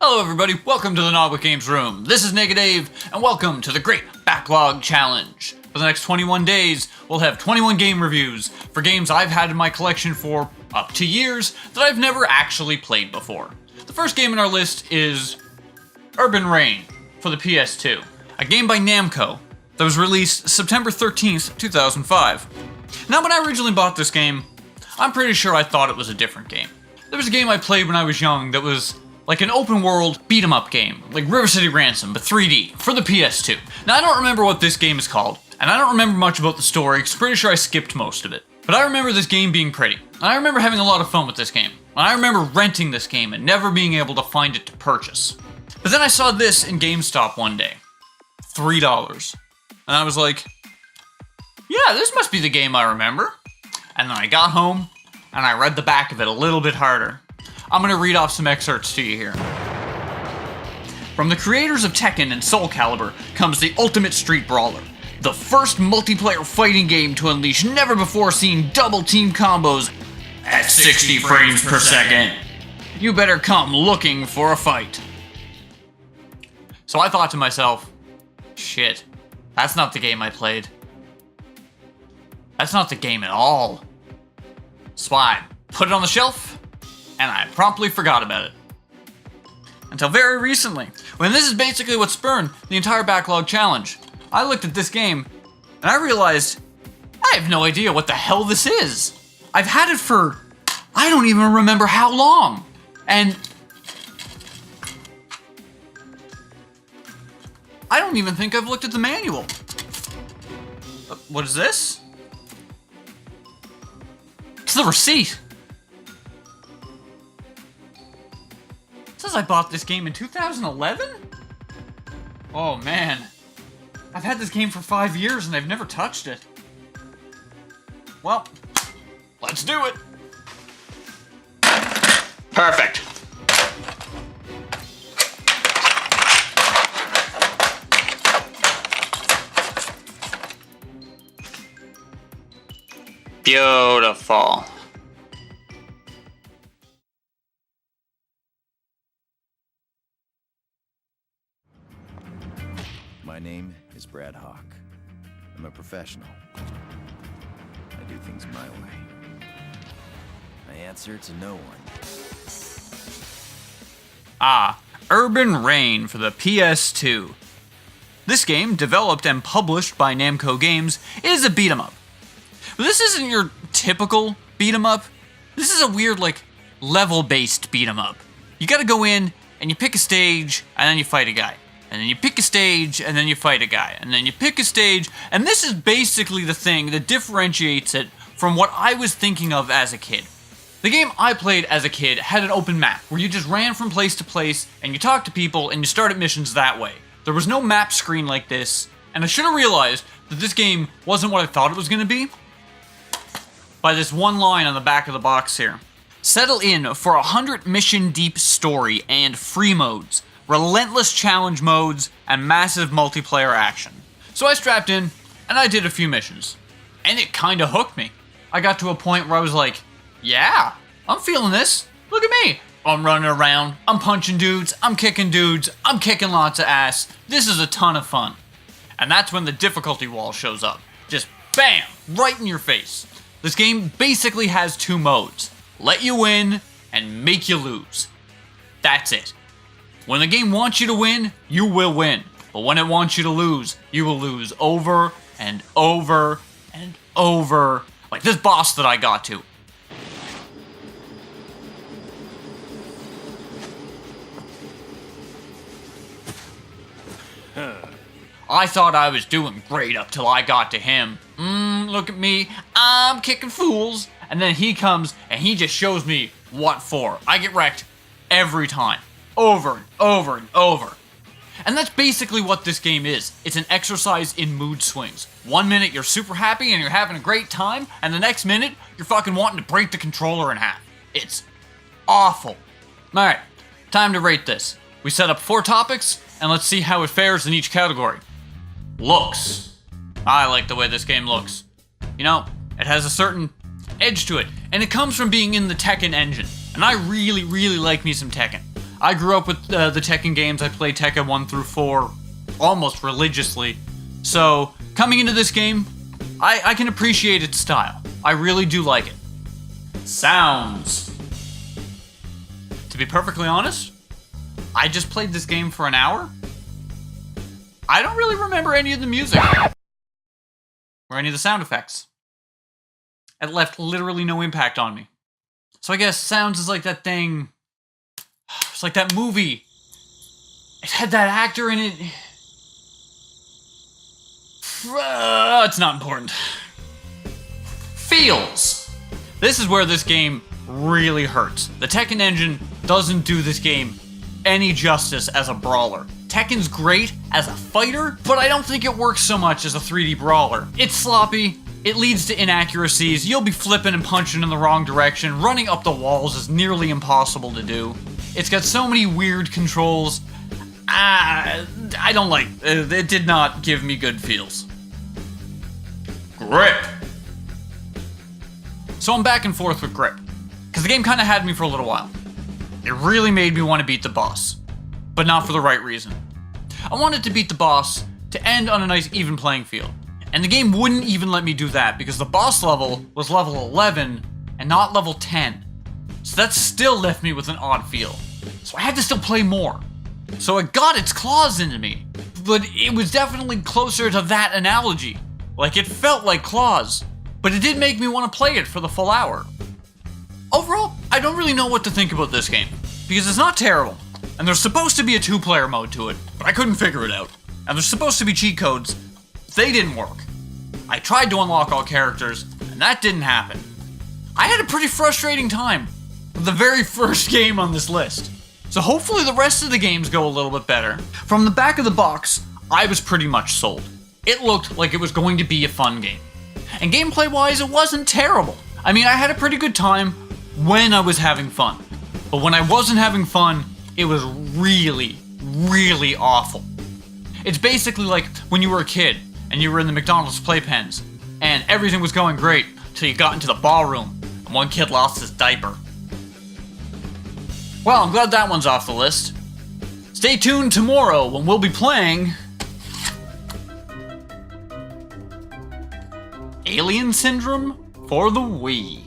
Hello everybody, welcome to the Nodwik Games Room. This is NegaDave, and welcome to the Great Backlog Challenge. For the next 21 days, we'll have 21 game reviews for games I've had in my collection for up to years that I've never actually played before. The first game in our list is Urban Reign for the PS2, a game by Namco that was released September 13th, 2005. Now when I originally bought this game, I'm pretty sure I thought it was a different game. There was a game I played when I was young that was like an open world beat 'em up game, like River City Ransom, but 3D, for the PS2. Now I don't remember what this game is called, and I don't remember much about the story, because I'm pretty sure I skipped most of it. But I remember this game being pretty, and I remember having a lot of fun with this game. And I remember renting this game and never being able to find it to purchase. But then I saw this in GameStop one day. $3. And I was like, yeah, this must be the game I remember. And then I got home, and I read the back of it a little bit harder. I'm gonna read off some excerpts to you here. From the creators of Tekken and Soul Calibur comes the ultimate street brawler. The first multiplayer fighting game to unleash never-before-seen double-team combos at 60 frames per second. You better come looking for a fight. So I thought to myself, shit, that's not the game I played. That's not the game at all. So I put it on the shelf, and I promptly forgot about it. Until very recently, when this is basically what spurned the entire Backlog Challenge. I looked at this game, and I realized, I have no idea what the hell this is. I've had it for, I don't even remember how long. And I don't even think I've looked at the manual. What is this? It's the receipt. It says I bought this game in 2011? Oh man. I've had this game for 5 years and I've never touched it. Well, let's do it. Perfect. Beautiful. My name is Brad Hawk. I'm a professional. I do things my way. I answer to no one. Urban Reign for the PS2. This game, developed and published by Namco Games, is a beat 'em up. But this isn't your typical beat 'em up. This is a weird, like, level-based beat 'em up. You gotta go in, and you pick a stage, and then you fight a guy. And then you pick a stage, and then you fight a guy. And then you pick a stage, and this is basically the thing that differentiates it from what I was thinking of as a kid. The game I played as a kid had an open map, where you just ran from place to place, and you talked to people, and you started missions that way. There was no map screen like this, and I should have realized that this game wasn't what I thought it was going to be by this one line on the back of the box here. Settle in for a 100 mission deep story and free modes, relentless challenge modes, and massive multiplayer action. So I strapped in, and I did a few missions. And it kinda hooked me. I got to a point where I was like, yeah, I'm feeling this. Look at me. I'm running around, I'm punching dudes, I'm kicking lots of ass. This is a ton of fun. And that's when the difficulty wall shows up. Just bam, right in your face. This game basically has two modes. Let you win, and make you lose. That's it. When the game wants you to win, you will win. But when it wants you to lose, you will lose over and over and over. Like this boss that I got to. I thought I was doing great up till I got to him. Look at me, I'm kicking fools. And then he comes and he just shows me what for. I get wrecked every time. Over and over and over. And that's basically what this game is. It's an exercise in mood swings. 1 minute you're super happy and you're having a great time, and the next minute you're fucking wanting to break the controller in half. It's awful. Alright, time to rate this. We set up 4 topics, and let's see how it fares in each category. Looks. I like the way this game looks. You know, it has a certain edge to it, and it comes from being in the Tekken engine. And I really, really like me some Tekken. I grew up with the Tekken games. I played Tekken 1 through 4 almost religiously. So, coming into this game, I can appreciate its style. I really do like it. Sounds. To be perfectly honest, I just played this game for an hour. I don't really remember any of the music or any of the sound effects. It left literally no impact on me. So I guess sounds is like that thing. It's like that movie. It had that actor in it. It's not important. Feels. This is where this game really hurts. The Tekken engine doesn't do this game any justice as a brawler. Tekken's great as a fighter, but I don't think it works so much as a 3D brawler. It's sloppy, it leads to inaccuracies, you'll be flipping and punching in the wrong direction, running up the walls is nearly impossible to do. It's got so many weird controls. I don't like it. It did not give me good feels. Grip. So I'm back and forth with grip, because the game kind of had me for a little while. It really made me want to beat the boss, but not for the right reason. I wanted to beat the boss to end on a nice even playing field, and the game wouldn't even let me do that because the boss level was level 11 and not level 10. So that still left me with an odd feel. So I had to still play more. So it got its claws into me, but it was definitely closer to that analogy. Like, it felt like claws, but it did make me want to play it for the full hour. Overall, I don't really know what to think about this game, because it's not terrible, and there's supposed to be a 2-player mode to it, but I couldn't figure it out. And there's supposed to be cheat codes. They didn't work. I tried to unlock all characters, and that didn't happen. I had a pretty frustrating time with the very first game on this list. So hopefully the rest of the games go a little bit better. From the back of the box, I was pretty much sold. It looked like it was going to be a fun game. And gameplay-wise, it wasn't terrible. I mean, I had a pretty good time when I was having fun. But when I wasn't having fun, it was really, really awful. It's basically like when you were a kid and you were in the McDonald's playpens and everything was going great till you got into the ballroom and one kid lost his diaper. Well, I'm glad that one's off the list. Stay tuned tomorrow when we'll be playing Alien Syndrome for the Wii.